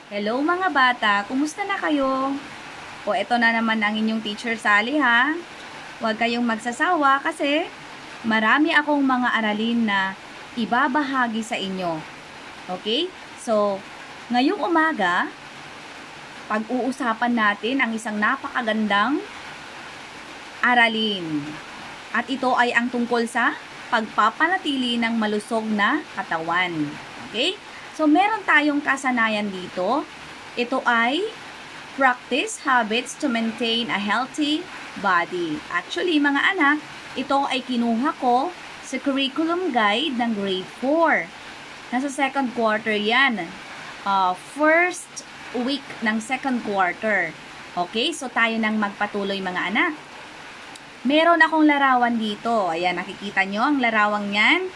Hello mga bata, kumusta na kayo? O eto na naman ang inyong teacher Sally ha. Huwag kayong magsasawa kasi marami akong mga aralin na ibabahagi sa inyo. Okay? So, ngayong umaga, pag-uusapan natin ang isang napakagandang aralin. At ito ay ang tungkol sa pagpapanatili ng malusog na katawan. Okay? So, meron tayong kasanayan dito. Ito ay practice habits to maintain a healthy body. Actually, mga anak, ito ay kinuha ko sa curriculum guide ng grade 4. Nasa second quarter yan. First week ng second quarter. Okay? So, tayo nang magpatuloy mga anak. Meron akong larawan dito. Ayan, nakikita nyo ang larawang yan.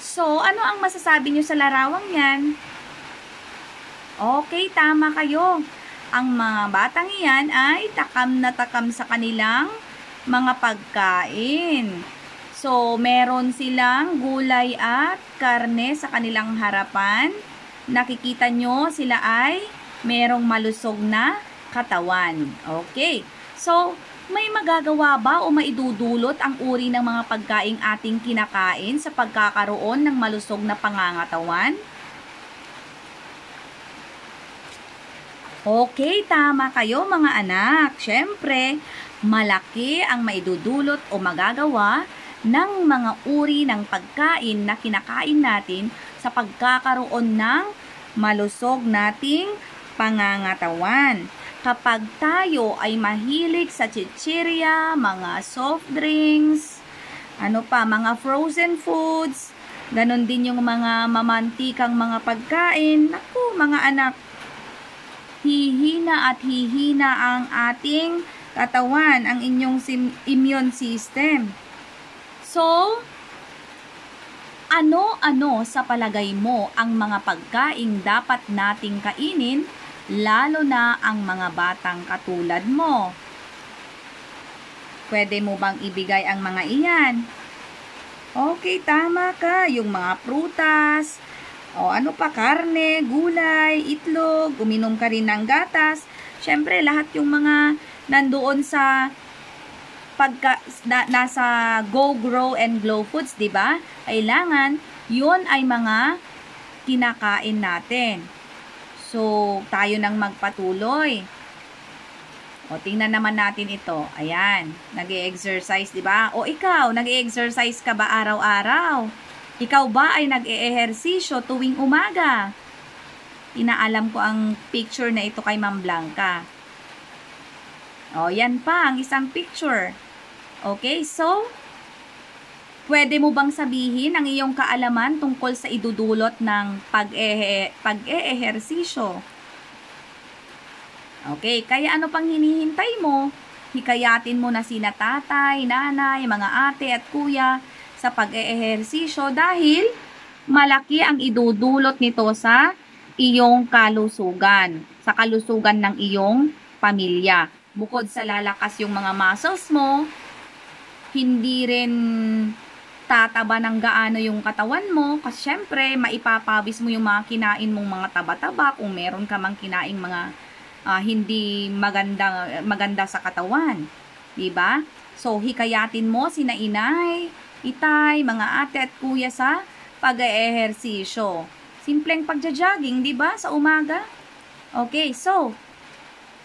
So, ano ang masasabi nyo sa larawang yan? Okay, tama kayo. Ang mga batang iyan ay takam na takam sa kanilang mga pagkain. So, meron silang gulay at karne sa kanilang harapan. Nakikita nyo sila ay merong malusog na katawan. Okay. So, may magagawa ba o maidudulot ang uri ng mga pagkaing ating kinakain sa pagkakaroon ng malusog na pangangatawan? Okay, tama kayo mga anak. Siyempre, malaki ang maidudulot o magagawa ng mga uri ng pagkain na kinakain natin sa pagkakaroon ng malusog nating pangangatawan. Kapag tayo ay mahilig sa chichirya, mga soft drinks, mga frozen foods, ganon din yung mga mamantikang mga pagkain, naku mga anak, hihina at hihina ang ating katawan, ang inyong immune system. So, ano-ano sa palagay mo ang mga pagkaing dapat nating kainin, lalo na ang mga batang katulad mo? Pwede mo bang ibigay ang mga iyan? Okay, tama ka. Yung mga prutas, karne, gulay, itlog, uminom ka rin ng gatas. Siyempre, lahat yung mga nandoon sa nasa Go, Grow, and Glow Foods, di ba? Kailangan, yun ay mga kinakain natin. So, tayo nang magpatuloy. O, tingnan naman natin ito. Ayan, nag-e-exercise, di ba? O, ikaw, nag-e-exercise ka ba araw-araw? Ikaw ba ay nag-e-ehersisyo tuwing umaga? Inaalam ko ang picture na ito kay Ma'am Blanca. O, yan pa, ang isang picture. Okay, so, pwede mo bang sabihin ang iyong kaalaman tungkol sa idudulot ng pag-e-ehersisyo? Okay, kaya ano pang hinihintay mo? Hikayatin mo na sina tatay, nanay, mga ate at kuya sa pag-e-ehersisyo dahil malaki ang idudulot nito sa iyong kalusugan, sa kalusugan ng iyong pamilya. Bukod sa lalakas yung mga muscles mo, hindi rin tataba ng gaano yung katawan mo kasi syempre maipapawis mo yung mga kinain mong mga taba-taba kung meron ka mang kinaing mga hindi maganda sa katawan, di ba? So hikayatin mo sina inay, itay, mga ate at kuya sa pag-eehersisyo. Simpleng pagja-jogging, di ba, sa umaga? Okay, so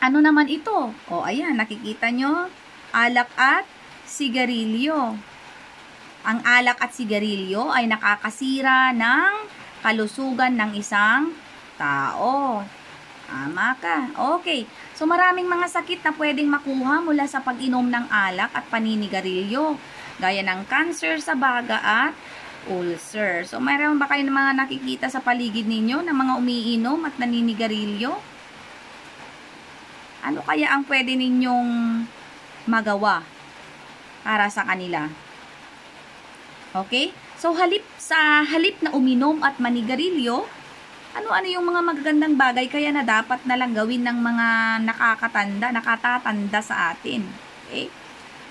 ano naman ito? O ayan, nakikita nyo, alak at sigarilyo. Ang alak at sigarilyo ay nakakasira ng kalusugan ng isang tao. Tama ka. Okay. So, maraming mga sakit na pwedeng makuha mula sa pag-inom ng alak at paninigarilyo, gaya ng cancer sa baga at ulcer. So, mayroon ba kayo ng mga nakikita sa paligid ninyo ng mga umiinom at naninigarilyo? Ano kaya ang pwede ninyong magawa para sa kanila? Okay? So, halip na uminom at manigarilyo, ano-ano yung mga magagandang bagay kaya na dapat na lang gawin ng mga nakatatanda sa atin. Okay?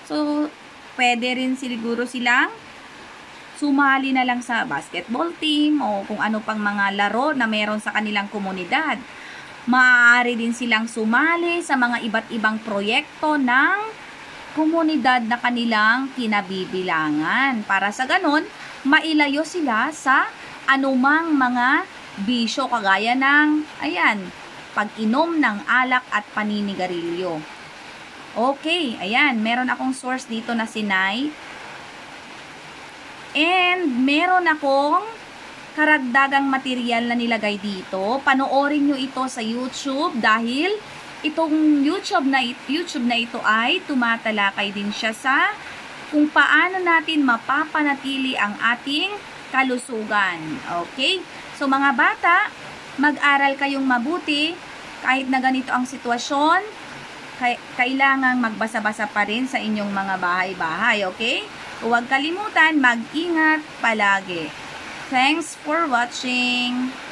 So, pwede rin siguro silang sumali na lang sa basketball team o kung ano pang mga laro na meron sa kanilang komunidad. Maaari din silang sumali sa mga iba't ibang proyekto ng komunidad na kanilang kinabibilangan. Para sa ganon, mailayo sila sa anumang mga bisyo kagaya ng, pag-inom ng alak at paninigarilyo. Okay, ayan, meron akong source dito na si Nay. And meron akong karagdagang material na nilagay dito. Panoorin nyo ito sa YouTube dahil itong YouTube na ito ay tumatalakay din siya sa kung paano natin mapapanatili ang ating kalusugan. Okay? So mga bata, mag-aral kayong mabuti kahit na ganito ang sitwasyon. Kailangang magbasa-basa pa rin sa inyong mga bahay-bahay, okay? Huwag kalimutan, mag-ingat palagi. Thanks for watching!